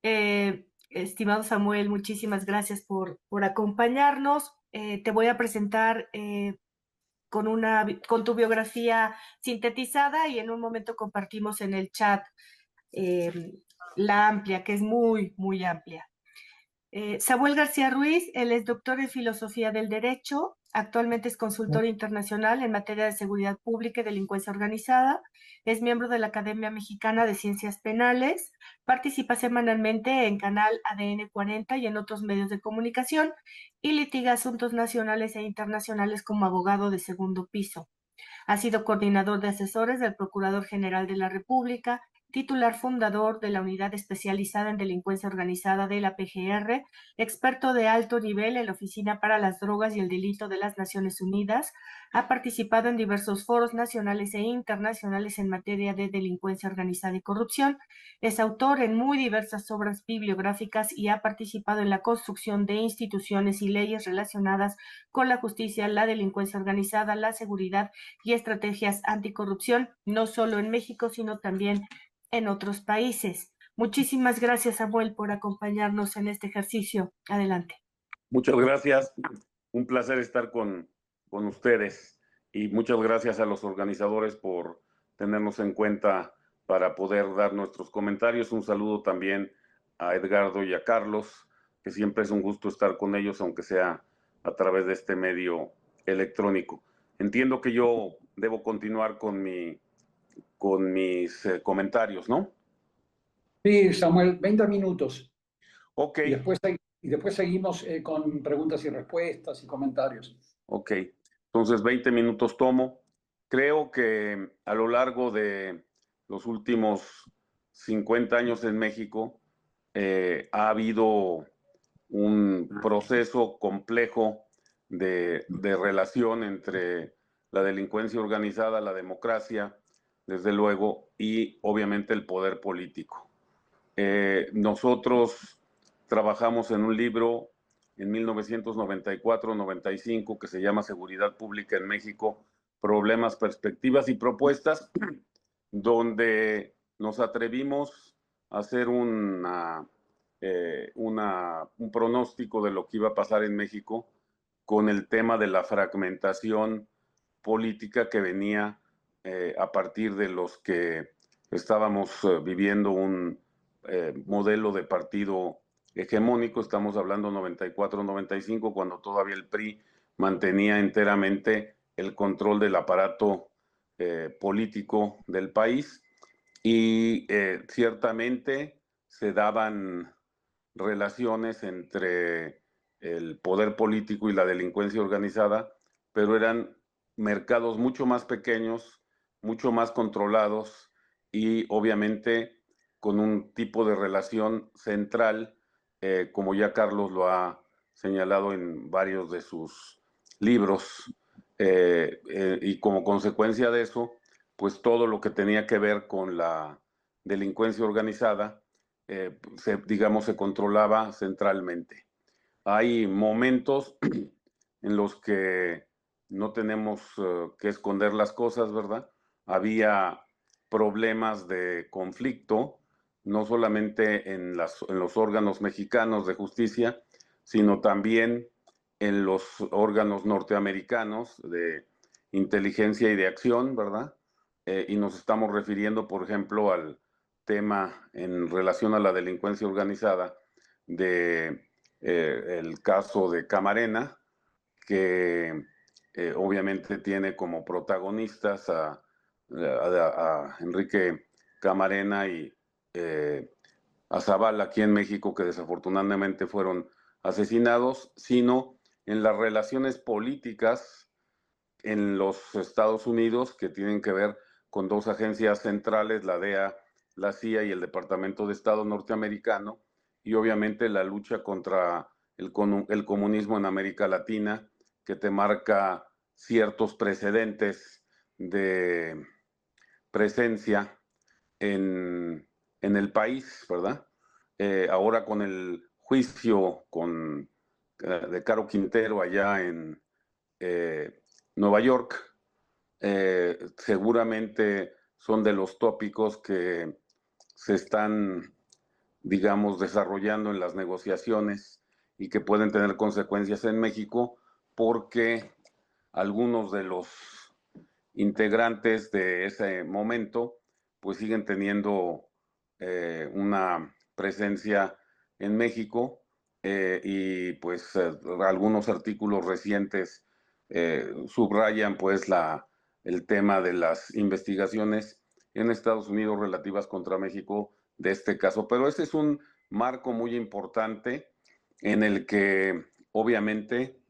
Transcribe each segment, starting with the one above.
Estimado Samuel, muchísimas gracias por acompañarnos. Te voy a presentar con tu biografía sintetizada y en un momento compartimos en el chat eh, la amplia, que es muy, muy amplia. Samuel García Ruiz, él es doctor en Filosofía del Derecho, actualmente es consultor internacional en materia de seguridad pública y delincuencia organizada, es miembro de la Academia Mexicana de Ciencias Penales, participa semanalmente en Canal ADN 40 y en otros medios de comunicación y litiga asuntos nacionales e internacionales como abogado de segundo piso. Ha sido coordinador de asesores del Procurador General de la República, titular fundador de la Unidad Especializada en Delincuencia Organizada de la PGR, experto de alto nivel en la Oficina para las Drogas y el Delito de las Naciones Unidas. Ha participado en diversos foros nacionales e internacionales en materia de delincuencia organizada y corrupción. Es autor en muy diversas obras bibliográficas y ha participado en la construcción de instituciones y leyes relacionadas con la justicia, la delincuencia organizada, la seguridad y estrategias anticorrupción, no solo en México, sino también en otros países. Muchísimas gracias, Samuel, por acompañarnos en este ejercicio. Adelante. Muchas gracias. Un placer estar con ustedes y muchas gracias a los organizadores por tenernos en cuenta para poder dar nuestros comentarios. Un saludo también a Edgardo y a Carlos, que siempre es un gusto estar con ellos, aunque sea a través de este medio electrónico. Entiendo que yo debo continuar con mis comentarios, ¿no? Sí, Samuel, 20 minutos. Ok. Y después seguimos con preguntas y respuestas y comentarios. Ok, entonces 20 minutos tomo. Creo que a lo largo de los últimos 50 años en México ha habido un proceso complejo de relación entre la delincuencia organizada, la democracia, desde luego, y obviamente el poder político. Nosotros trabajamos en un libro en 1994-95 que se llama Seguridad Pública en México, Problemas, Perspectivas y Propuestas, donde nos atrevimos a hacer un pronóstico de lo que iba a pasar en México con el tema de la fragmentación política que venía a partir de los que estábamos viviendo un modelo de partido hegemónico. Estamos hablando 94-95, cuando todavía el PRI mantenía enteramente el control del aparato político del país y ciertamente se daban relaciones entre el poder político y la delincuencia organizada, pero eran mercados mucho más pequeños, mucho más controlados y obviamente con un tipo de relación central, como ya Carlos lo ha señalado en varios de sus libros, y como consecuencia de eso, pues todo lo que tenía que ver con la delincuencia organizada, digamos, se controlaba centralmente. Hay momentos en los que no tenemos que esconder las cosas, ¿verdad? Había problemas de conflicto, no solamente en los órganos mexicanos de justicia, sino también en los órganos norteamericanos de inteligencia y de acción, ¿verdad? Y nos estamos refiriendo, por ejemplo, al tema en relación a la delincuencia organizada de el caso de Camarena, que obviamente tiene como protagonistas a Enrique Camarena y a Zavala aquí en México, que desafortunadamente fueron asesinados, sino en las relaciones políticas en los Estados Unidos que tienen que ver con dos agencias centrales, la DEA, la CIA y el Departamento de Estado norteamericano, y obviamente la lucha contra el comunismo en América Latina, que te marca ciertos precedentes de presencia en el país, ¿verdad? Ahora con el juicio de Caro Quintero allá en Nueva York, seguramente son de los tópicos que se están digamos, desarrollando en las negociaciones y que pueden tener consecuencias en México, porque algunos de los integrantes de ese momento pues siguen teniendo una presencia en México, y pues algunos artículos recientes subrayan pues el tema de las investigaciones en Estados Unidos relativas contra México de este caso. Pero este es un marco muy importante en el que obviamente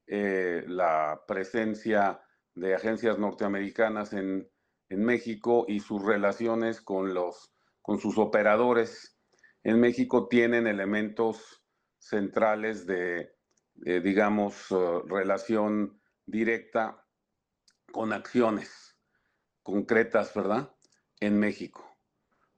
la presencia de agencias norteamericanas en México y sus relaciones con sus operadores en México tienen elementos centrales de digamos, relación directa con acciones concretas, ¿verdad? En México.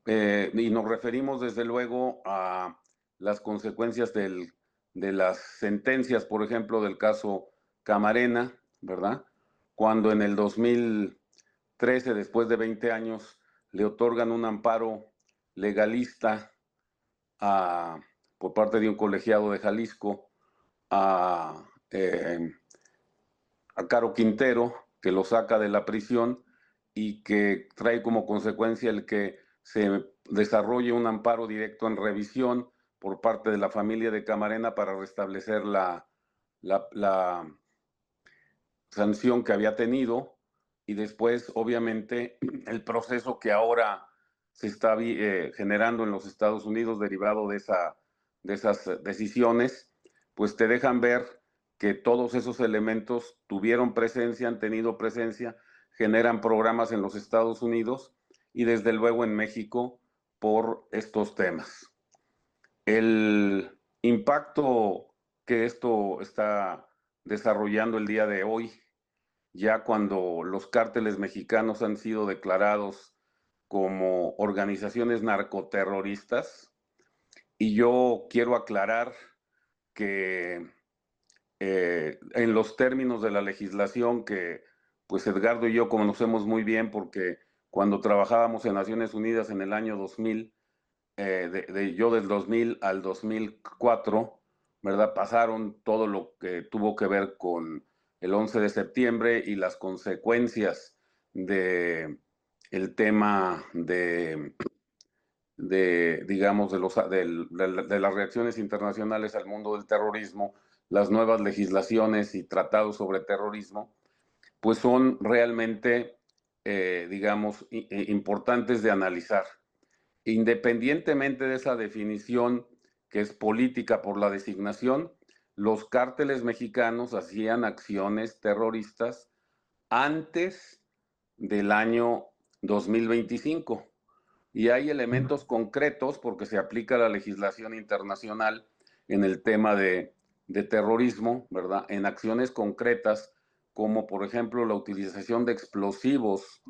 Y nos referimos desde luego a las consecuencias de las sentencias, por ejemplo, del caso Camarena, ¿verdad? Cuando en el 2013, después de 20 años, le otorgan un amparo legalista por parte de un colegiado de Jalisco a, a Caro Quintero, que lo saca de la prisión y que trae como consecuencia el que se desarrolle un amparo directo en revisión por parte de la familia de Camarena para restablecer la sanción que había tenido, y después, obviamente, el proceso que ahora se está generando en los Estados Unidos derivado de esas decisiones, pues te dejan ver que todos esos elementos tuvieron presencia, han tenido presencia, generan programas en los Estados Unidos y desde luego en México por estos temas. El impacto que esto está desarrollando el día de hoy, ya cuando los cárteles mexicanos han sido declarados como organizaciones narcoterroristas, y yo quiero aclarar que en los términos de la legislación que pues Edgardo y yo conocemos muy bien, porque cuando trabajábamos en Naciones Unidas en el año 2000, yo del 2000 al 2004, ¿verdad? Pasaron todo lo que tuvo que ver con el 11 de septiembre y las consecuencias de el tema digamos, de las reacciones internacionales al mundo del terrorismo, las nuevas legislaciones y tratados sobre terrorismo, pues son realmente, digamos, importantes de analizar. Independientemente de esa definición que es política por la designación, los cárteles mexicanos hacían acciones terroristas antes del año 2025. Y hay elementos concretos porque se aplica la legislación internacional en el tema de terrorismo, ¿verdad? En acciones concretas, como por ejemplo la utilización de explosivos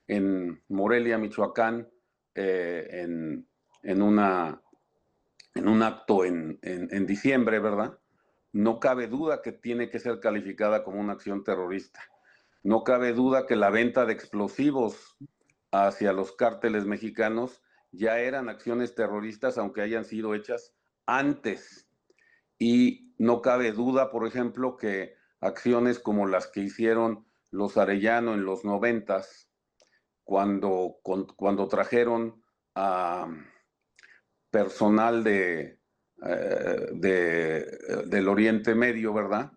en Morelia, Michoacán, en un acto en diciembre, ¿verdad? No cabe duda que tiene que ser calificada como una acción terrorista. No cabe duda que la venta de explosivos hacia los cárteles mexicanos ya eran acciones terroristas, aunque hayan sido hechas antes. Y no cabe duda, por ejemplo, que acciones como las que hicieron los Arellano en los 90s, cuando trajeron a personal del Oriente Medio, ¿verdad?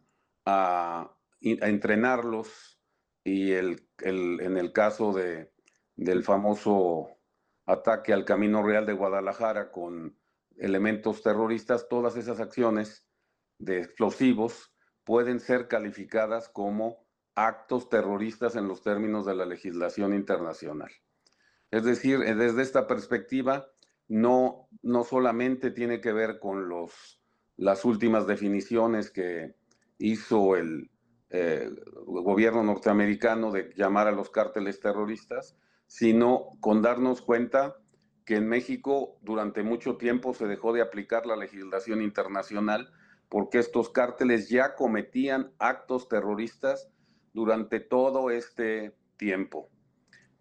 A entrenarlos, y en el caso del famoso ataque al Camino Real de Guadalajara con elementos terroristas, todas esas acciones de explosivos pueden ser calificadas como actos terroristas en los términos de la legislación internacional. Es decir, desde esta perspectiva, no solamente tiene que ver con las últimas definiciones que hizo el gobierno norteamericano de llamar a los cárteles terroristas, sino con darnos cuenta que en México durante mucho tiempo se dejó de aplicar la legislación internacional porque estos cárteles ya cometían actos terroristas durante todo este tiempo.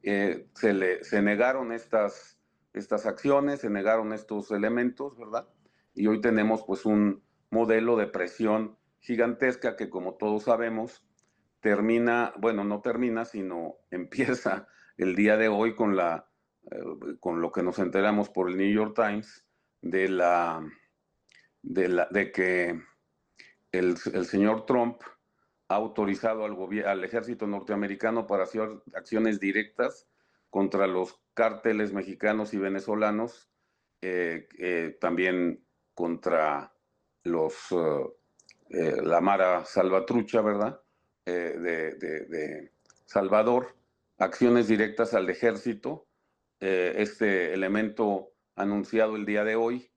Se negaron estas estas acciones, se negaron estos elementos, ¿verdad? Y hoy tenemos pues un modelo de presión gigantesca que, como todos sabemos, termina, bueno, no termina, sino empieza el día de hoy con con lo que nos enteramos por el New York Times de que el señor Trump ha autorizado al ejército norteamericano para hacer acciones directas contra los cárteles mexicanos y venezolanos, también contra la Mara Salvatrucha, ¿verdad? De Salvador, acciones directas al ejército. Este elemento anunciado el día de hoy,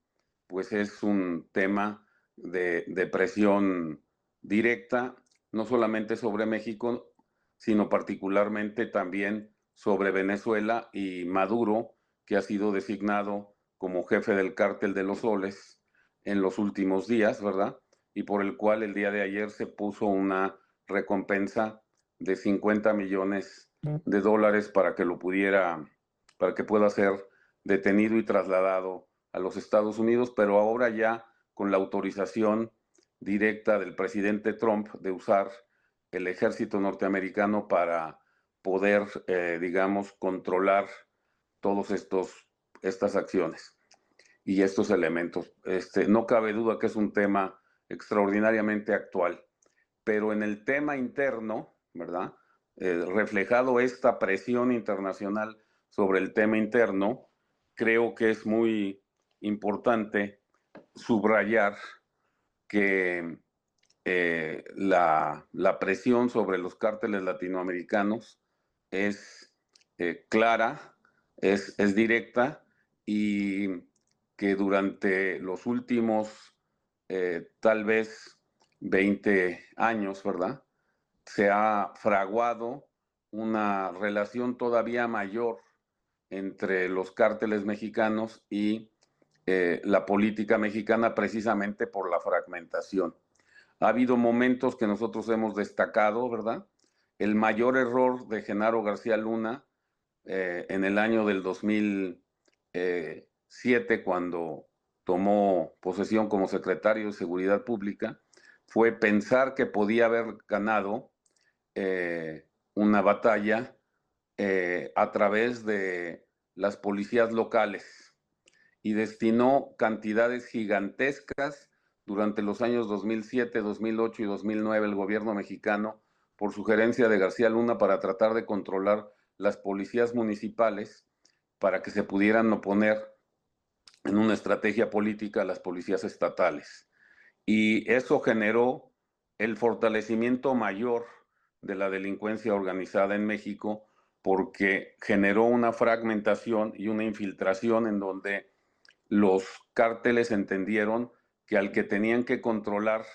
pues es un tema de presión directa, no solamente sobre México, sino particularmente también sobre Venezuela y Maduro, que ha sido designado como jefe del cártel de los Soles en los últimos días, ¿verdad? Y por el cual el día de ayer se puso una recompensa de 50 millones de dólares para que para que pueda ser detenido y trasladado a los Estados Unidos, pero ahora ya con la autorización directa del presidente Trump de usar el ejército norteamericano para poder, digamos, controlar todos estas acciones y estos elementos. No cabe duda que es un tema extraordinariamente actual, pero en el tema interno, ¿verdad? Reflejado esta presión internacional sobre el tema interno, creo que es muy importante subrayar que la presión sobre los cárteles latinoamericanos es clara, es directa, y que durante los últimos tal vez 20 años, ¿verdad? Se ha fraguado una relación todavía mayor entre los cárteles mexicanos y la política mexicana, precisamente por la fragmentación. Ha habido momentos que nosotros hemos destacado, ¿verdad? El mayor error de Genaro García Luna en el año del 2007, cuando tomó posesión como secretario de Seguridad Pública, fue pensar que podía haber ganado una batalla a través de las policías locales, y destinó cantidades gigantescas durante los años 2007, 2008 y 2009 el gobierno mexicano, por sugerencia de García Luna, para tratar de controlar las policías municipales para que se pudieran oponer en una estrategia política a las policías estatales. Y eso generó el fortalecimiento mayor de la delincuencia organizada en México, porque generó una fragmentación y una infiltración en donde los cárteles entendieron que al que tenían que controlar,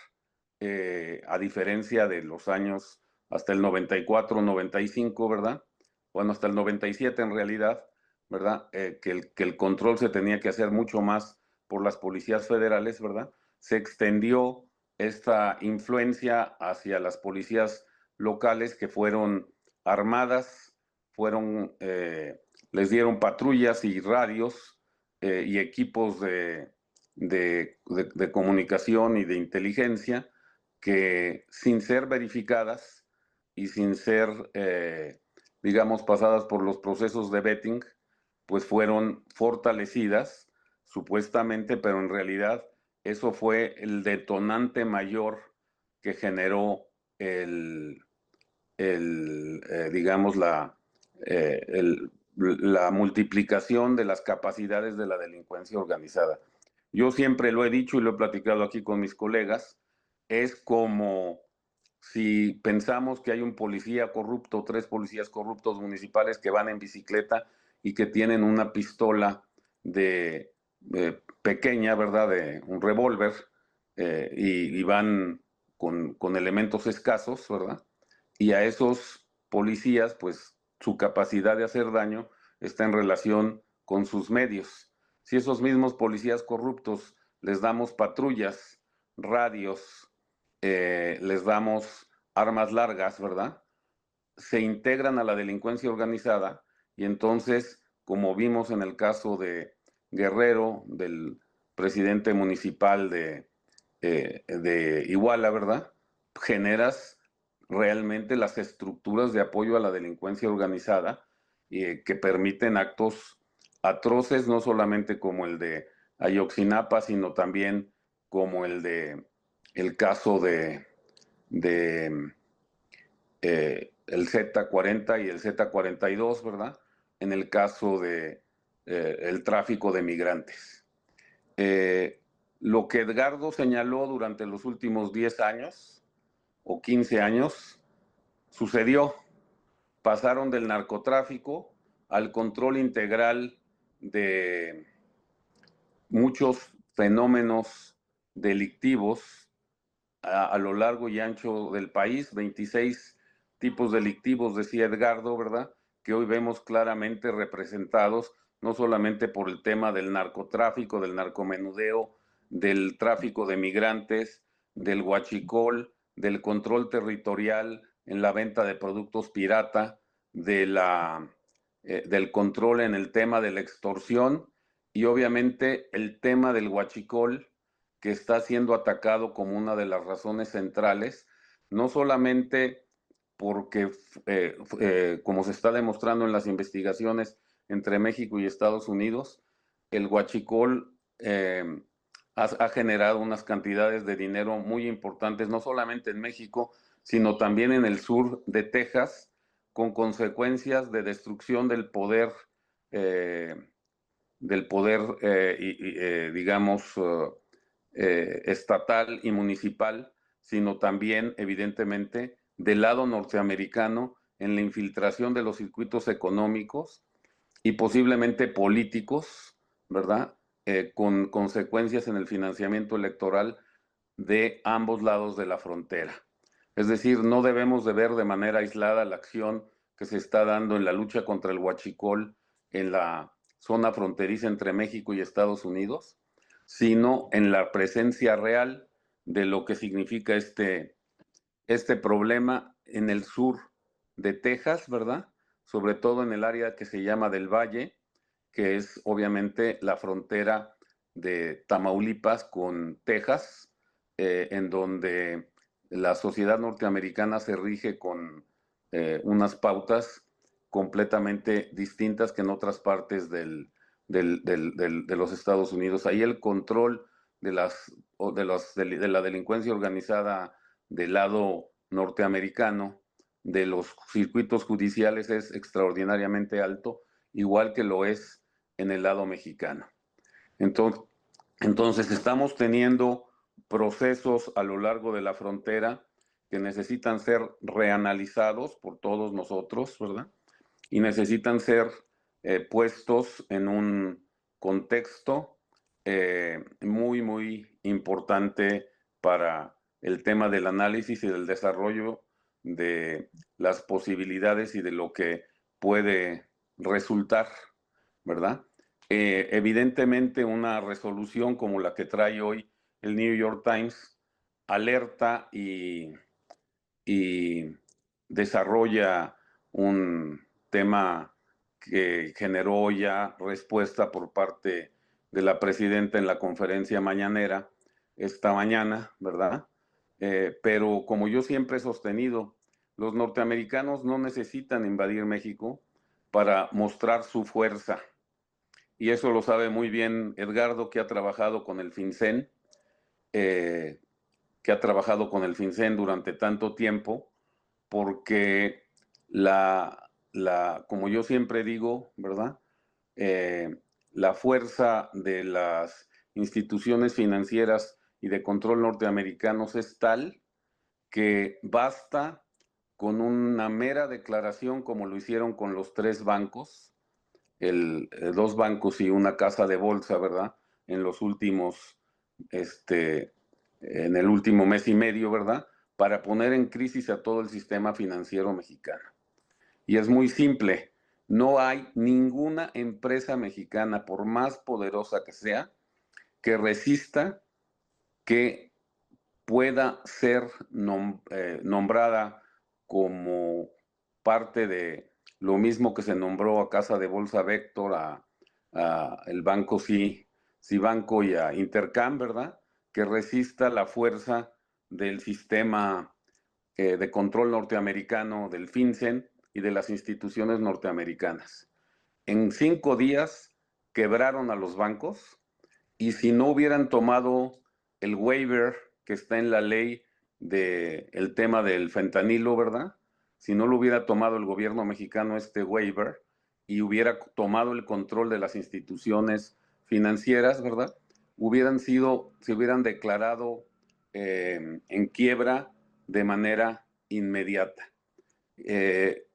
a diferencia de los años hasta el 94, 95, ¿verdad? Bueno, hasta el 97 en realidad, ¿verdad? Que el control se tenía que hacer mucho más por las policías federales, ¿verdad? Se extendió esta influencia hacia las policías locales, que fueron armadas, les dieron patrullas y radios y equipos de comunicación y de inteligencia, que sin ser verificadas y sin ser, digamos, pasadas por los procesos de vetting, pues fueron fortalecidas supuestamente, pero en realidad eso fue el detonante mayor que generó digamos, la multiplicación de las capacidades de la delincuencia organizada. Yo siempre lo he dicho y lo he platicado aquí con mis colegas, es como si pensamos que hay un policía corrupto, 3 policías corruptos municipales que van en bicicleta y que tienen una pistola pequeña, ¿verdad?, de un revólver, y van con elementos escasos, ¿verdad? Y a esos policías, pues su capacidad de hacer daño está en relación con sus medios. Si esos mismos policías corruptos les damos patrullas, radios, les damos armas largas, ¿verdad? Se integran a la delincuencia organizada y entonces como vimos en el caso de Guerrero, del presidente municipal de Iguala, ¿verdad? Generas realmente las estructuras de apoyo a la delincuencia organizada que permiten actos atroces, no solamente como el de Ayotzinapa, sino también como el caso de el Z40 y el Z42, ¿verdad? En el caso de el tráfico de migrantes. Lo que Edgardo señaló durante los últimos 10 años o 15 años sucedió. Pasaron del narcotráfico al control integral de muchos fenómenos delictivos a lo largo y ancho del país, 26 tipos delictivos, decía Edgardo, ¿verdad? Que hoy vemos claramente representados, no solamente por el tema del narcotráfico, del narcomenudeo, del tráfico de migrantes, del huachicol, del control territorial en la venta de productos pirata, del control en el tema de la extorsión y obviamente el tema del huachicol, que está siendo atacado como una de las razones centrales, no solamente porque, como se está demostrando en las investigaciones entre México y Estados Unidos, el huachicol ha generado unas cantidades de dinero muy importantes, no solamente en México, sino también en el sur de Texas, con consecuencias de destrucción del poder digamos, estatal y municipal, sino también, evidentemente, del lado norteamericano en la infiltración de los circuitos económicos y posiblemente políticos, ¿verdad? Con consecuencias en el financiamiento electoral de ambos lados de la frontera. Es decir, no debemos de ver de manera aislada la acción que se está dando en la lucha contra el huachicol en la zona fronteriza entre México y Estados Unidos, sino en la presencia real de lo que significa este problema en el sur de Texas, ¿verdad? Sobre todo en el área que se llama del Valle, que es obviamente la frontera de Tamaulipas con Texas, en donde la sociedad norteamericana se rige con unas pautas completamente distintas que en otras partes de los Estados Unidos. Ahí el control de la delincuencia organizada del lado norteamericano, de los circuitos judiciales, es extraordinariamente alto, igual que lo es en el lado mexicano. Entonces estamos teniendo procesos a lo largo de la frontera que necesitan ser reanalizados por todos nosotros, ¿verdad? Y necesitan ser puestos en un contexto muy, muy importante para el tema del análisis y del desarrollo de las posibilidades y de lo que puede resultar, ¿verdad? Evidentemente una resolución como la que trae hoy el New York Times alerta y desarrolla un tema que generó ya respuesta por parte de la presidenta en la conferencia mañanera esta mañana, ¿verdad? Pero como yo siempre he sostenido, los norteamericanos no necesitan invadir México para mostrar su fuerza. Y eso lo sabe muy bien Edgardo, que ha trabajado con el FinCEN, durante tanto tiempo, porque como yo siempre digo, ¿verdad? La fuerza de las instituciones financieras y de control norteamericanos es tal que basta con una mera declaración, como lo hicieron con los 3 bancos, 2 bancos y una casa de bolsa, ¿verdad? En los últimos, en el último mes y medio, ¿verdad? Para poner en crisis a todo el sistema financiero mexicano. Y es muy simple, no hay ninguna empresa mexicana, por más poderosa que sea, que resista que pueda ser nombrada como parte de lo mismo que se nombró a Casa de Bolsa Vector, a el Banco Cibanco y a Intercam, ¿verdad? Que resista la fuerza del sistema de control norteamericano, del FinCEN y de las instituciones norteamericanas. En 5 días quebraron a los bancos, y si no hubieran tomado el waiver que está en la ley del tema del fentanilo, ¿verdad? Si no lo hubiera tomado el gobierno mexicano este waiver y hubiera tomado el control de las instituciones financieras, ¿verdad? Se hubieran declarado en quiebra de manera inmediata.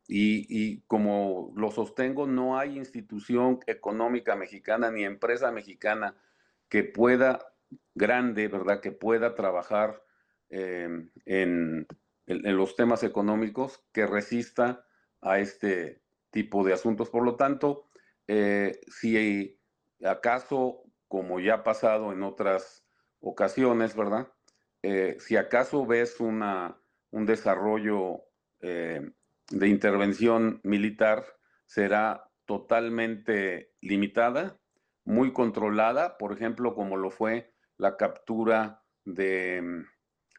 Y como lo sostengo, no hay institución económica mexicana ni empresa mexicana que pueda, grande, ¿verdad?, que pueda trabajar en los temas económicos que resista a este tipo de asuntos. Por lo tanto, si acaso, como ya ha pasado en otras ocasiones, ¿verdad? Si acaso ves un desarrollo de intervención militar, será totalmente limitada, muy controlada, por ejemplo, como lo fue la captura de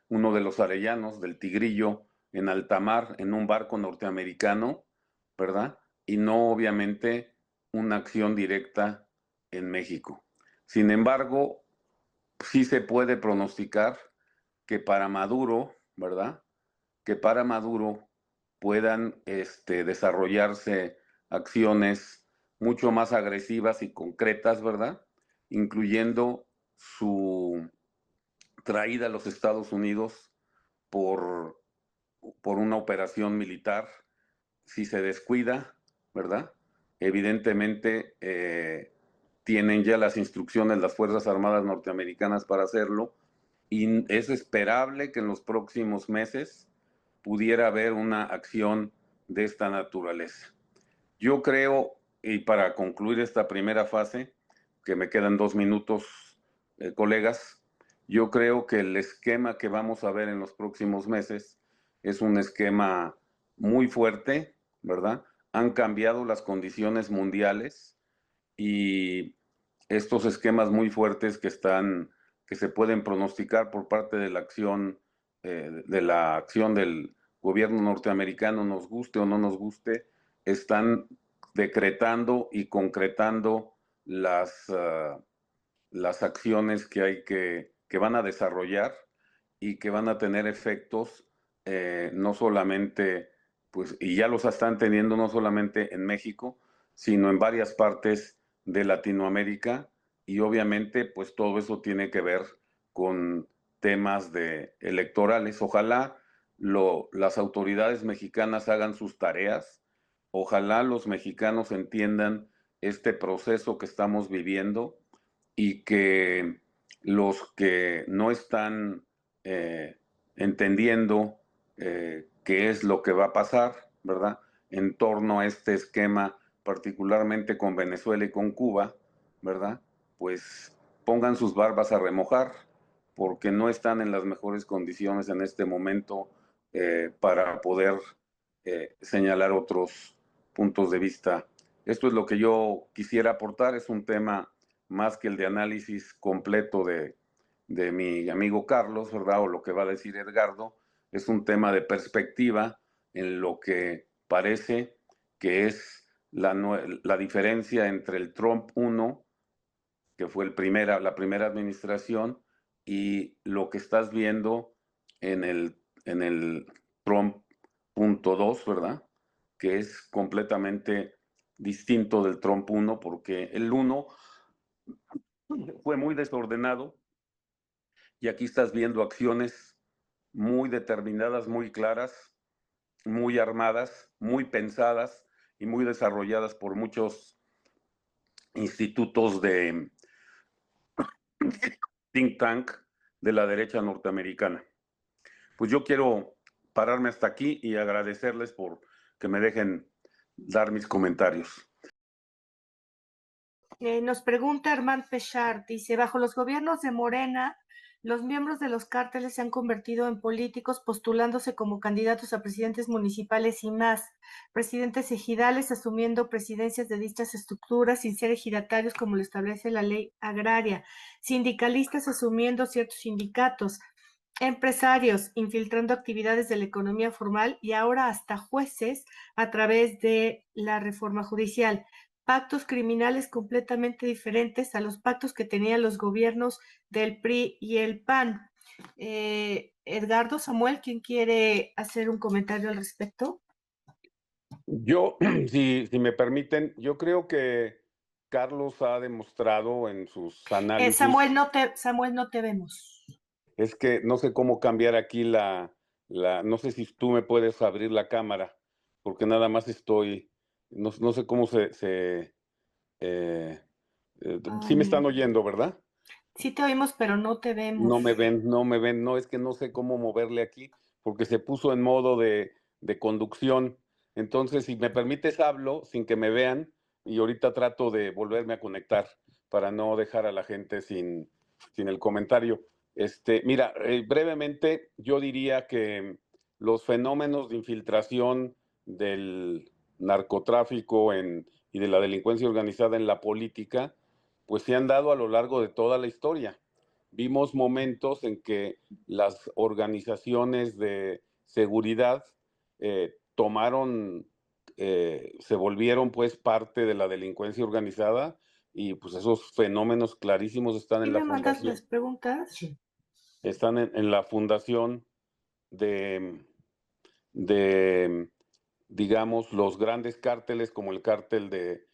uno de los arellanos, del Tigrillo, en alta mar, en un barco norteamericano, ¿verdad? Y no obviamente una acción directa en México. Sin embargo, sí se puede pronosticar que para Maduro, ¿verdad? Que para Maduro puedan desarrollarse acciones mucho más agresivas y concretas, ¿verdad? Incluyendo su traída a los Estados Unidos por, por una operación militar. Si se descuida, ¿verdad? Evidentemente tienen ya las instrucciones las Fuerzas Armadas norteamericanas para hacerlo, y es esperable que en los próximos meses pudiera haber una acción de esta naturaleza. Yo creo, y para concluir esta primera fase, que me quedan 2 minutos, colegas, yo creo que el esquema que vamos a ver en los próximos meses es un esquema muy fuerte, ¿verdad? Han cambiado las condiciones mundiales, y estos esquemas muy fuertes que se pueden pronosticar por parte de la acción del gobierno norteamericano, nos guste o no nos guste, están decretando y concretando las acciones que van a desarrollar y que van a tener efectos no solamente, pues, y ya los están teniendo no solamente en México, sino en varias partes de Latinoamérica, y obviamente pues todo eso tiene que ver con temas electorales. Ojalá las autoridades mexicanas hagan sus tareas, ojalá los mexicanos entiendan este proceso que estamos viviendo, y que los que no están entendiendo qué es lo que va a pasar, ¿verdad? En torno a este esquema, particularmente con Venezuela y con Cuba, ¿verdad? Pues pongan sus barbas a remojar, porque no están en las mejores condiciones en este momento para poder señalar otros puntos de vista. Esto es lo que yo quisiera aportar, es un tema más que el de análisis completo de mi amigo Carlos, ¿verdad? O lo que va a decir Edgardo, es un tema de perspectiva en lo que parece que es la diferencia entre el Trump 1, que fue la primera administración, y lo que estás viendo en el Trump punto 2, ¿verdad? Que es completamente distinto del Trump 1, porque el 1 fue muy desordenado, y aquí estás viendo acciones muy determinadas, muy claras, muy armadas, muy pensadas y muy desarrolladas por muchos institutos de think tank de la derecha norteamericana. Pues yo quiero pararme hasta aquí y agradecerles por que me dejen dar mis comentarios. Nos pregunta Armand Pechard, dice, bajo los gobiernos de Morena, Los miembros de los cárteles se han convertido en políticos postulándose como candidatos a presidentes municipales y más, presidentes ejidales asumiendo presidencias de dichas estructuras sin ser ejidatarios como lo establece la ley agraria, sindicalistas asumiendo ciertos sindicatos, empresarios infiltrando actividades de la economía formal y ahora hasta jueces a través de la reforma judicial. Pactos criminales completamente diferentes a los pactos que tenían los gobiernos del PRI y el PAN. Edgardo, Samuel, ¿quién quiere hacer un comentario al respecto? Yo, si me permiten, yo creo que Carlos ha demostrado en sus análisis, Samuel, no te vemos. es que no sé cómo cambiar aquí no sé si tú me puedes abrir la cámara, porque nada más no sé cómo eh, sí me están oyendo, ¿verdad? Sí te oímos, pero no te vemos. No, es que no sé cómo moverle aquí, porque se puso en modo de conducción. Entonces, si me permites, hablo sin que me vean y ahorita trato de volverme a conectar para no dejar a la gente sin el comentario. Mira, brevemente, yo diría que los fenómenos de infiltración del narcotráfico y de la delincuencia organizada en la política, pues se han dado a lo largo de toda la historia. Vimos momentos en que las organizaciones de seguridad se volvieron pues parte de la delincuencia organizada y pues esos fenómenos clarísimos están ¿Y en la me mandas fundación. las preguntas? Sí. Están en la fundación de, digamos, los grandes cárteles como el cártel de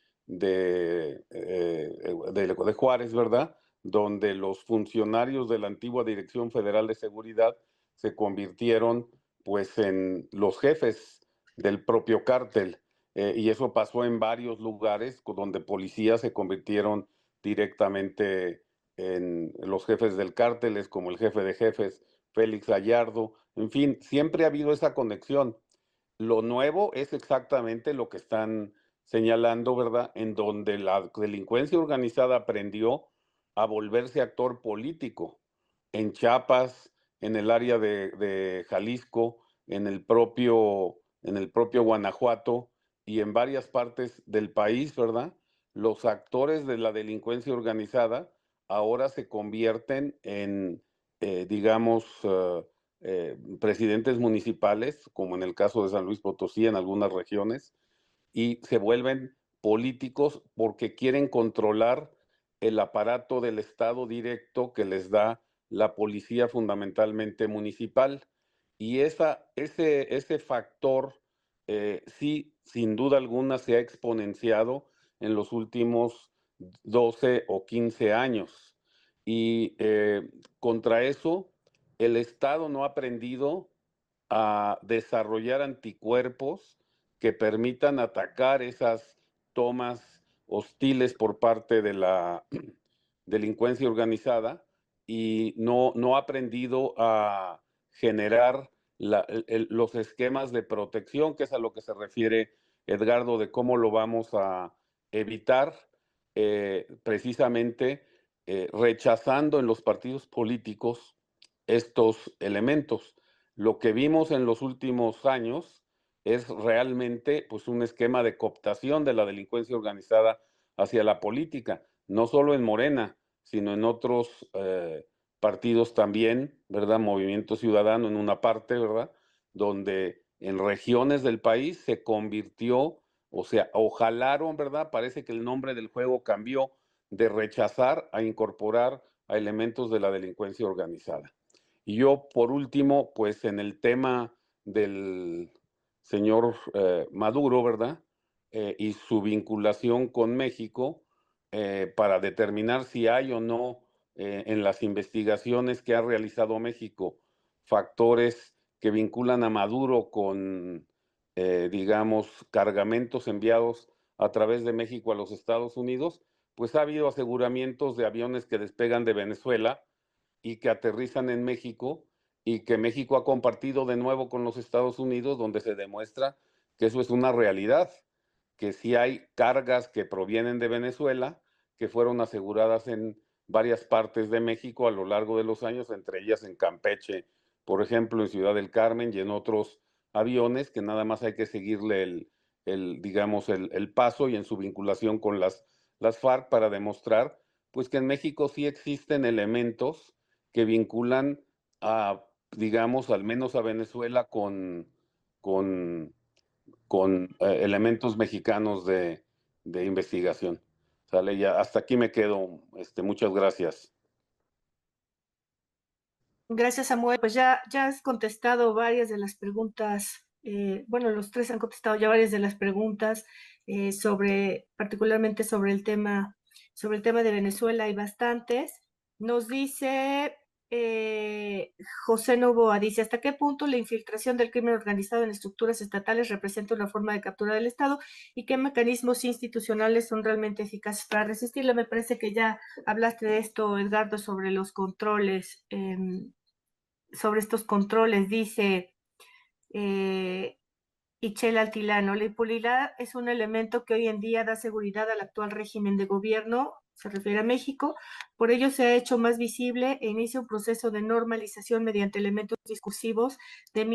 Juárez, ¿verdad? Donde los funcionarios de la antigua Dirección Federal de Seguridad se convirtieron pues en los jefes del propio cártel. Y eso pasó en varios lugares donde policías se convirtieron directamente en los jefes del cárteles, como el jefe de jefes, Félix Gallardo. En fin, siempre ha habido esa conexión. Lo nuevo es exactamente lo que están señalando, ¿verdad? En donde la delincuencia organizada aprendió a volverse actor político. En Chiapas, en el área de Jalisco, en el propio Guanajuato y en varias partes del país, ¿verdad? Los actores de la delincuencia organizada ahora se convierten en, digamos, presidentes municipales, como en el caso de San Luis Potosí, en algunas regiones, y se vuelven políticos porque quieren controlar el aparato del Estado directo que les da la policía fundamentalmente municipal. Y ese factor sí, sin duda alguna, se ha exponenciado en los últimos 12 o 15 años. Y contra eso, el Estado no ha aprendido a desarrollar anticuerpos que permitan atacar esas tomas hostiles por parte de la delincuencia organizada y no ha aprendido a generar los esquemas de protección, que es a lo que se refiere Edgardo, de cómo lo vamos a evitar, precisamente rechazando en los partidos políticos estos elementos. Lo que vimos en los últimos años es realmente pues, un esquema de cooptación de la delincuencia organizada hacia la política, no solo en Morena, sino en otros partidos también, ¿verdad? Movimiento Ciudadano en una parte, ¿verdad? Donde en regiones del país se convirtió, o sea, o jalaron, ¿verdad? Parece que el nombre del juego cambió de rechazar a incorporar a elementos de la delincuencia organizada. Y yo, por último, pues en el tema del señor Maduro, ¿verdad? Y su vinculación con México para determinar si hay o no en las investigaciones que ha realizado México factores que vinculan a Maduro con, digamos, cargamentos enviados a través de México a los Estados Unidos, pues ha habido aseguramientos de aviones que despegan de Venezuela y que aterrizan en México y que México ha compartido de nuevo con los Estados Unidos, donde se demuestra que eso es una realidad, que sí hay cargas que provienen de Venezuela, que fueron aseguradas varias partes de México a lo largo de los años, entre ellas en Campeche, por ejemplo, en Ciudad del Carmen y en otros aviones que nada más hay que seguirle digamos, el paso y en su vinculación con las FARC para demostrar pues que en México sí existen elementos que vinculan a, digamos, al menos a Venezuela con, con elementos mexicanos de investigación. Sale ya, hasta aquí me quedo. Muchas gracias. Gracias, Samuel. Pues ya has contestado varias de las preguntas. Bueno, los tres han contestado ya varias de las preguntas particularmente sobre el tema de Venezuela. Hay bastantes. Nos dice José Novoa, dice, ¿hasta qué punto la infiltración del crimen organizado en estructuras estatales representa una forma de captura del Estado y qué mecanismos institucionales son realmente eficaces para resistirla? Me parece que ya hablaste de esto, Edgardo, sobre los controles. Sobre estos controles, dice Ichel Altilano, la impunidad es un elemento que hoy en día da seguridad al actual régimen de gobierno, se refiere a México, por ello se ha hecho más visible e inicia un proceso de normalización mediante elementos discursivos de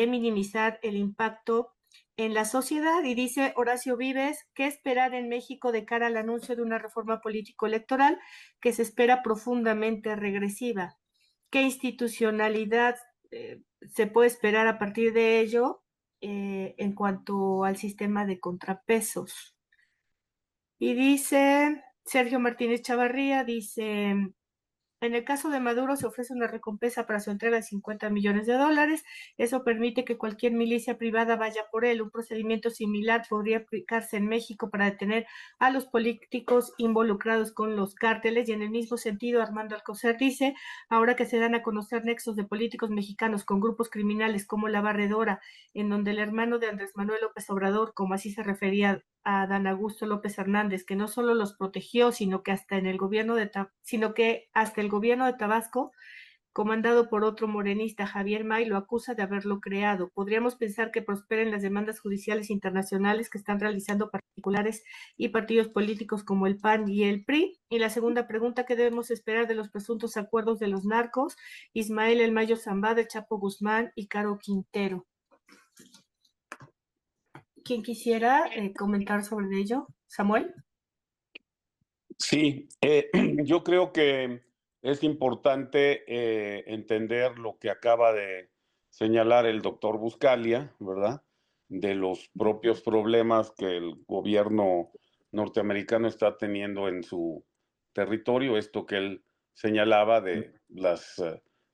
minimizar el impacto en la sociedad. Y dice Horacio Vives, ¿qué esperar en México de cara al anuncio de una reforma político-electoral que se espera profundamente regresiva? ¿Qué institucionalidad se puede esperar a partir de ello en cuanto al sistema de contrapesos? Y dice Sergio Martínez Chavarría, dice, en el caso de Maduro se ofrece una recompensa para su entrega de $50 millones. Eso permite que cualquier milicia privada vaya por él. Un procedimiento similar podría aplicarse en México para detener a los políticos involucrados con los cárteles. Y en el mismo sentido, Armando Alcocer dice, ahora que se dan a conocer nexos de políticos mexicanos con grupos criminales como La Barredora, en donde el hermano de Andrés Manuel López Obrador, como así se refería a Dan Augusto López Hernández, que no solo los protegió, sino que hasta el gobierno de Tabasco, comandado por otro morenista, Javier May, lo acusa de haberlo creado. Podríamos pensar que prosperen las demandas judiciales internacionales que están realizando particulares y partidos políticos como el PAN y el PRI. Y la segunda pregunta, ¿qué debemos esperar de los presuntos acuerdos de los narcos? Ismael El Mayo Zambada, Chapo Guzmán y Caro Quintero. ¿Quién quisiera comentar sobre ello? ¿Samuel? Sí, yo creo que es importante entender lo que acaba de señalar el doctor Buscalia, ¿verdad? De los propios problemas que el gobierno norteamericano está teniendo en su territorio, esto que él señalaba de las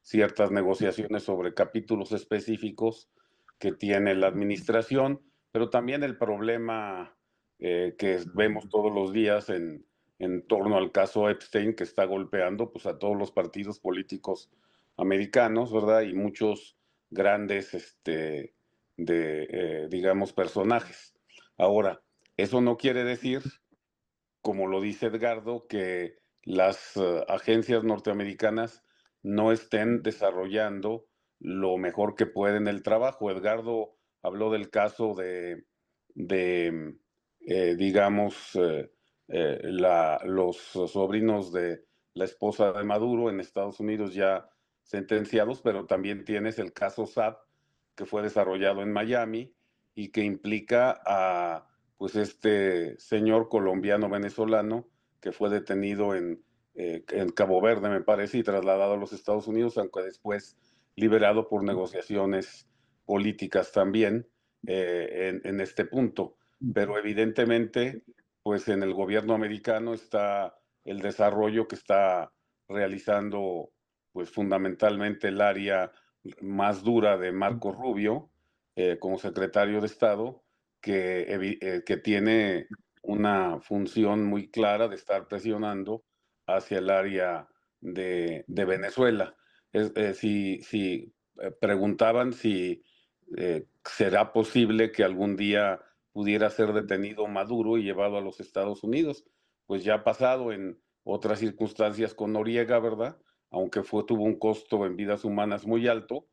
ciertas negociaciones sobre capítulos específicos que tiene la administración, pero también el problema que vemos todos los días en torno al caso Epstein, que está golpeando pues, a todos los partidos políticos americanos, ¿verdad? Y muchos grandes, digamos, personajes. Ahora, eso no quiere decir, como lo dice Edgardo, que las agencias norteamericanas no estén desarrollando lo mejor que pueden el trabajo. Edgardo habló del caso de digamos, los sobrinos de la esposa de Maduro en Estados Unidos ya sentenciados, pero también tienes el caso SAP que fue desarrollado en Miami y que implica a pues este señor colombiano venezolano que fue detenido en Cabo Verde, me parece, y trasladado a los Estados Unidos, aunque después liberado por negociaciones políticas también en este punto. Pero evidentemente, pues en el gobierno americano está el desarrollo que está realizando, pues fundamentalmente el área más dura de Marco Rubio como secretario de Estado, que tiene una función muy clara de estar presionando hacia el área de Venezuela. Si preguntaban si será posible que algún día pudiera ser detenido Maduro y llevado a los Estados Unidos, pues ya ha pasado en otras circunstancias con Noriega, ¿verdad? Aunque tuvo un costo en vidas humanas muy alto,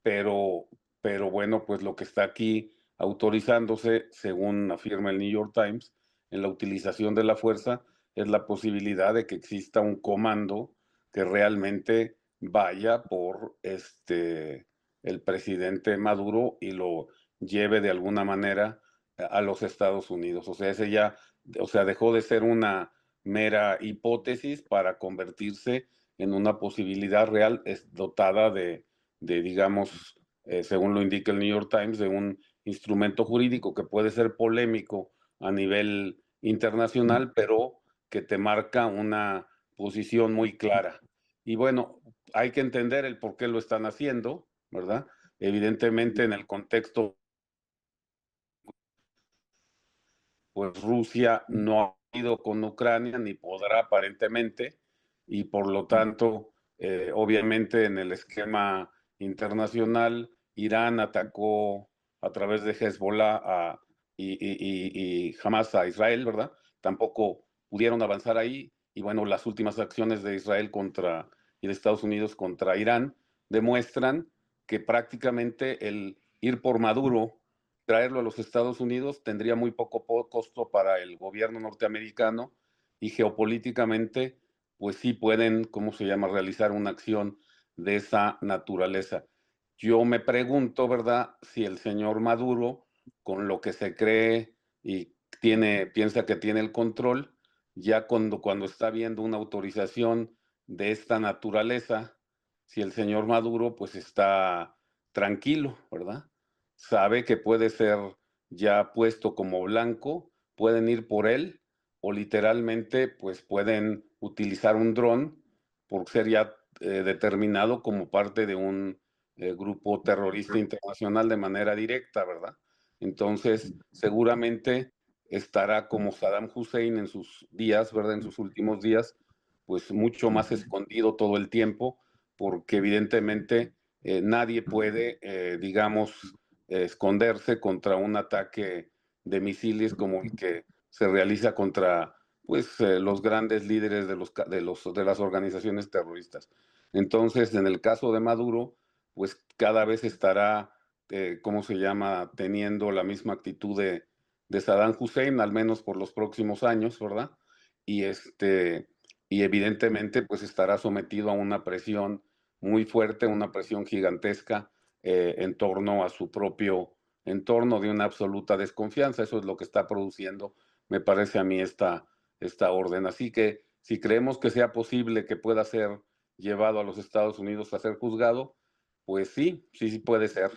pero, pero bueno, pues lo que está aquí autorizándose, según afirma el New York Times, en la utilización de la fuerza, es la posibilidad de que exista un comando que realmente vaya por el presidente Maduro y lo lleve de alguna manera a los Estados Unidos. O sea, ese ya, o sea, dejó de ser una mera hipótesis para convertirse en una posibilidad real dotada de digamos, según lo indica el New York Times, de un instrumento jurídico que puede ser polémico a nivel internacional, pero que te marca una posición muy clara. Y bueno, hay que entender el por qué lo están haciendo, ¿verdad? Evidentemente en el contexto, pues Rusia no ha ido con Ucrania ni podrá aparentemente, y por lo tanto, obviamente en el esquema internacional, Irán atacó a través de Hezbollah y Hamas a Israel, ¿verdad? Tampoco pudieron avanzar ahí, y bueno, las últimas acciones de Israel y de Estados Unidos contra Irán demuestran que prácticamente el ir por Maduro, traerlo a los Estados Unidos, tendría muy poco costo para el gobierno norteamericano, y geopolíticamente, pues sí pueden, ¿cómo se llama?, realizar una acción de esa naturaleza. Yo me pregunto, ¿verdad?, si el señor Maduro, con lo que se cree y piensa que tiene el control, ya cuando está viendo una autorización de esta naturaleza, si el señor Maduro pues está tranquilo, ¿verdad? Sabe que puede ser ya puesto como blanco, pueden ir por él, o literalmente pues pueden utilizar un dron por ser ya determinado como parte de un grupo terrorista internacional de manera directa, ¿verdad? Entonces, seguramente estará como Saddam Hussein en sus días, ¿verdad? En sus últimos días, pues mucho más escondido todo el tiempo, porque evidentemente nadie puede, digamos, esconderse contra un ataque de misiles como el que se realiza contra pues los grandes líderes de las organizaciones terroristas. Entonces, en el caso de Maduro, pues cada vez estará, ¿cómo se llama?, teniendo la misma actitud de Saddam Hussein, al menos por los próximos años, ¿verdad? Y y evidentemente pues estará sometido a una presión muy fuerte, una presión gigantesca en torno a su propio entorno, de una absoluta desconfianza. Eso es lo que está produciendo, me parece a mí, esta orden. Así que si creemos que sea posible que pueda ser llevado a los Estados Unidos a ser juzgado, pues sí, sí puede ser.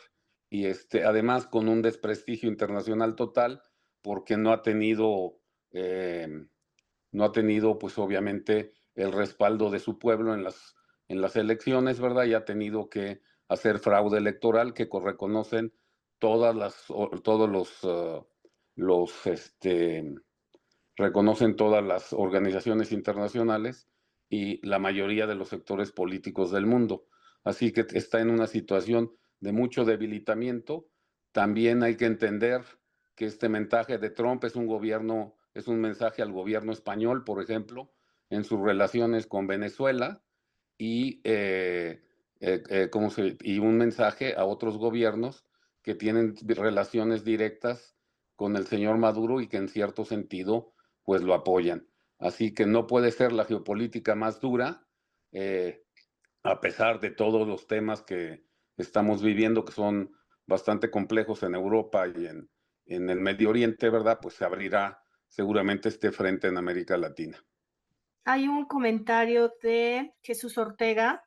Y además con un desprestigio internacional total, porque eh, no ha tenido, pues obviamente, el respaldo de su pueblo en las elecciones, ¿verdad? Y ha tenido que hacer fraude electoral que reconocen todos reconocen todas las organizaciones internacionales y la mayoría de los sectores políticos del mundo. Así que está en una situación de mucho debilitamiento. También hay que entender que este mensaje de Trump es un mensaje al gobierno español, por ejemplo, en sus relaciones con Venezuela, y, y un mensaje a otros gobiernos que tienen relaciones directas con el señor Maduro y que en cierto sentido pues lo apoyan. Así que no puede ser la geopolítica más dura, eh, a pesar de todos los temas que estamos viviendo, que son bastante complejos en Europa y en el Medio Oriente, ¿verdad? Pues se abrirá seguramente este frente en América Latina. Hay un comentario de Jesús Ortega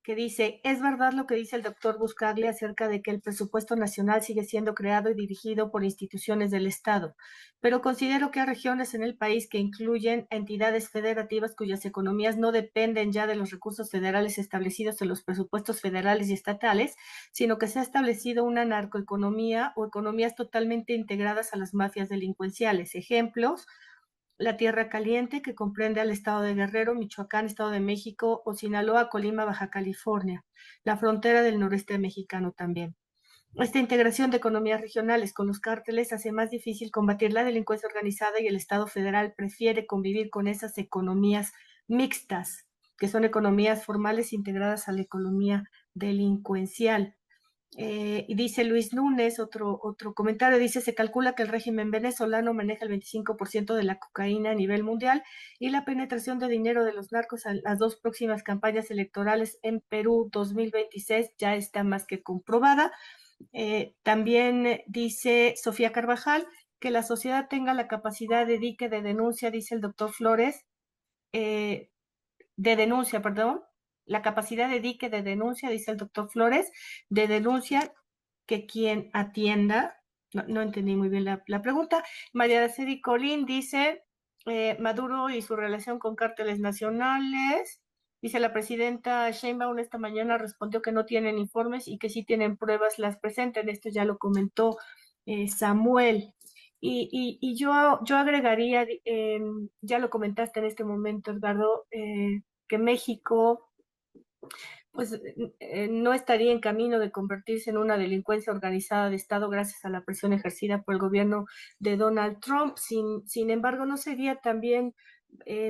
que dice, es verdad lo que dice el doctor Buscaglia acerca de que el presupuesto nacional sigue siendo creado y dirigido por instituciones del Estado, pero considero que hay regiones en el país que incluyen entidades federativas cuyas economías no dependen ya de los recursos federales establecidos en los presupuestos federales y estatales, sino que se ha establecido una narcoeconomía o economías totalmente integradas a las mafias delincuenciales. Ejemplos: la Tierra Caliente, que comprende al estado de Guerrero, Michoacán, Estado de México, o Sinaloa, Colima, Baja California, la frontera del noreste mexicano también. Esta integración de economías regionales con los cárteles hace más difícil combatir la delincuencia organizada, y el Estado federal prefiere convivir con esas economías mixtas, que son economías formales integradas a la economía delincuencial. Y dice Luis Núñez, otro comentario, dice, se calcula que el régimen venezolano maneja el 25% de la cocaína a nivel mundial y la penetración de dinero de los narcos a las dos próximas campañas electorales en Perú 2026 ya está más que comprobada. También dice Sofía Carvajal que la sociedad tenga la capacidad de dique de denuncia, dice el doctor Flores, de denuncia, perdón, la capacidad de dique de denuncia, dice el doctor Flores, de denuncia que quien atienda, no entendí muy bien la pregunta. María Araceli Colín dice, Maduro y su relación con cárteles nacionales. Dice la presidenta Sheinbaum esta mañana respondió que no tienen informes y que sí tienen pruebas, las presenten. Esto ya lo comentó Samuel. Y yo agregaría, ya lo comentaste en este momento, Edgardo, que México pues no estaría en camino de convertirse en una delincuencia organizada de Estado gracias a la presión ejercida por el gobierno de Donald Trump. Sin embargo, no sería también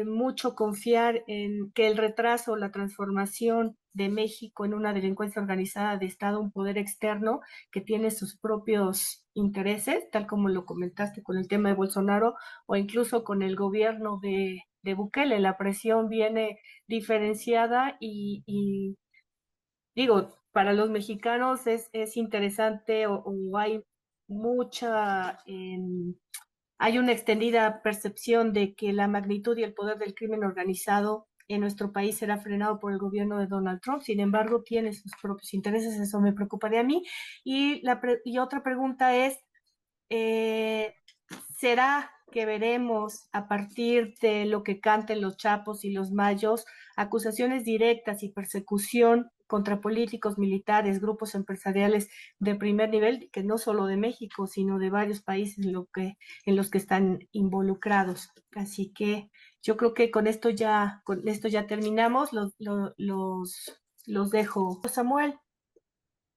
mucho confiar en que el retraso o la transformación de México en una delincuencia organizada de Estado, un poder externo que tiene sus propios intereses, tal como lo comentaste con el tema de Bolsonaro o incluso con el gobierno de Bukele. La presión viene diferenciada y digo, para los mexicanos es interesante o hay mucha, hay una extendida percepción de que la magnitud y el poder del crimen organizado en nuestro país será frenado por el gobierno de Donald Trump. Sin embargo, tiene sus propios intereses, eso me preocuparía a mí. Y otra pregunta es, eh, ¿será que veremos a partir de lo que canten los Chapos y los Mayos acusaciones directas y persecución contra políticos, militares, grupos empresariales de primer nivel, que no solo de México, sino de varios países en los que están involucrados? Así que yo creo que con esto ya terminamos. Los dejo. Samuel.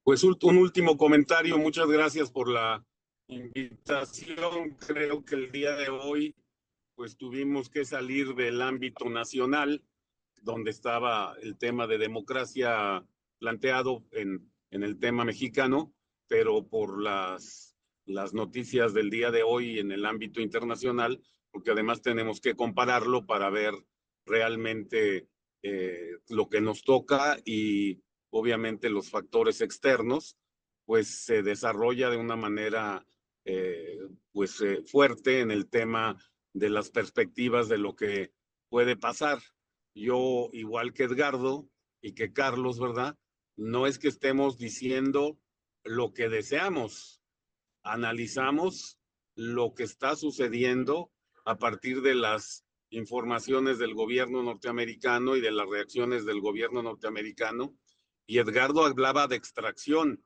Pues un último comentario, muchas gracias por la invitación. Creo que el día de hoy pues tuvimos que salir del ámbito nacional, donde estaba el tema de democracia planteado en el tema mexicano, pero por las noticias del día de hoy en el ámbito internacional, porque además tenemos que compararlo para ver realmente lo que nos toca y obviamente los factores externos, pues se desarrolla de una manera fuerte en el tema de las perspectivas de lo que puede pasar. Yo, igual que Edgardo y que Carlos, ¿verdad? No es que estemos diciendo lo que deseamos, analizamos lo que está sucediendo a partir de las informaciones del gobierno norteamericano y de las reacciones del gobierno norteamericano. Y Edgardo hablaba de extracción,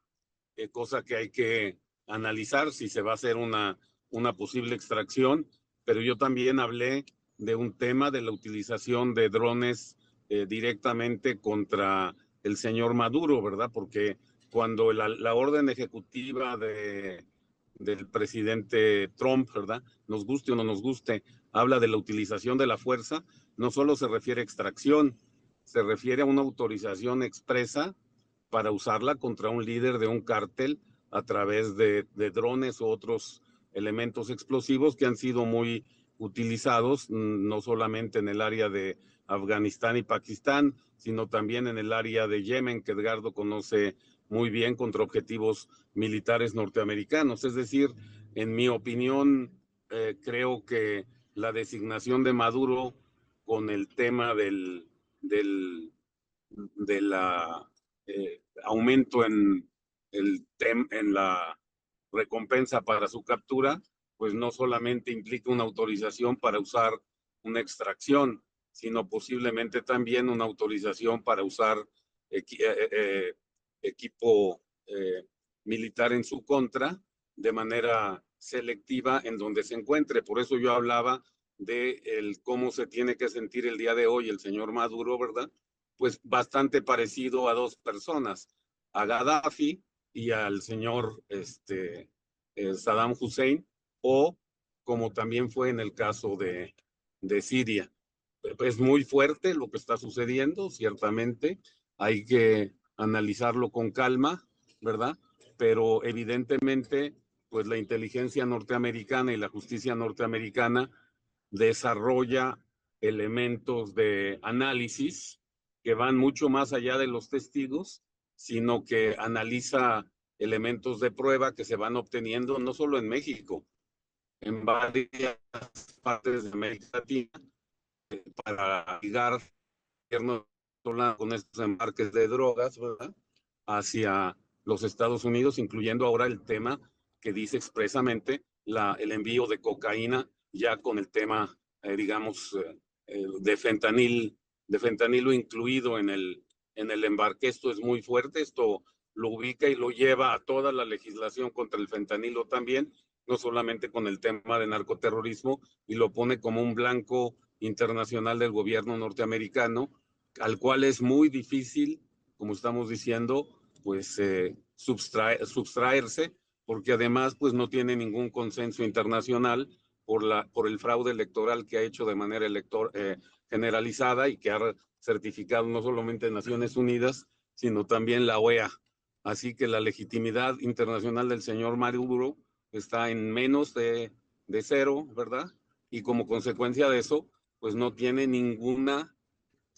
cosa que hay que analizar si se va a hacer una posible extracción, pero yo también hablé de un tema de la utilización de drones directamente contra el señor Maduro, ¿verdad? Porque cuando la orden ejecutiva del presidente Trump, ¿verdad? Nos guste o no nos guste, habla de la utilización de la fuerza, no solo se refiere a extracción, se refiere a una autorización expresa para usarla contra un líder de un cártel a través de drones u otros elementos explosivos que han sido muy utilizados no solamente en el área de Afganistán y Pakistán, sino también en el área de Yemen, que Edgardo conoce muy bien, contra objetivos militares norteamericanos. Es decir, en mi opinión, creo que la designación de Maduro con el tema de la aumento en la recompensa para su captura, pues no solamente implica una autorización para usar una extracción, sino posiblemente también una autorización para usar equipo militar en su contra de manera selectiva en donde se encuentre. Por eso yo hablaba de cómo se tiene que sentir el día de hoy el señor Maduro, ¿verdad? Pues bastante parecido a dos personas, a Gaddafi y al señor Saddam Hussein, o como también fue en el caso de Siria. Es muy fuerte lo que está sucediendo, ciertamente, hay que analizarlo con calma, ¿verdad? pero evidentemente, pues la inteligencia norteamericana y la justicia norteamericana desarrolla elementos de análisis que van mucho más allá de los testigos, sino que analiza elementos de prueba que se van obteniendo no solo en México, en varias partes de América Latina, para ligar al gobierno con estos embarques de drogas, ¿verdad?, hacia los Estados Unidos, incluyendo ahora el tema que dice expresamente el envío de cocaína, ya con el tema, digamos, de fentanilo incluido en el embarque. Esto es muy fuerte, esto lo ubica y lo lleva a toda la legislación contra el fentanilo también, no solamente con el tema de narcoterrorismo, y lo pone como un blanco internacional del gobierno norteamericano, al cual es muy difícil, como estamos diciendo, pues sustraerse, porque además pues no tiene ningún consenso internacional por el fraude electoral que ha hecho de manera generalizada y que ha certificado no solamente Naciones Unidas, sino también la OEA. Así que la legitimidad internacional del señor Maduro está en menos de cero, ¿verdad? Y como consecuencia de eso, pues no tiene ninguna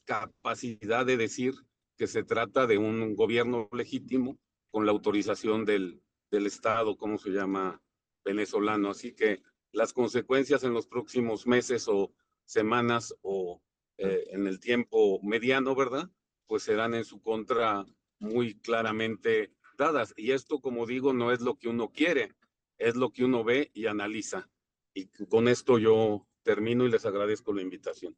capacidad de decir que se trata de un gobierno legítimo con la autorización del Estado, ¿cómo se llama?, venezolano. Así que las consecuencias en los próximos meses o semanas o en el tiempo mediano, ¿verdad?, pues serán en su contra muy claramente dadas. Y esto, como digo, no es lo que uno quiere, es lo que uno ve y analiza. Y con esto yo termino y les agradezco la invitación.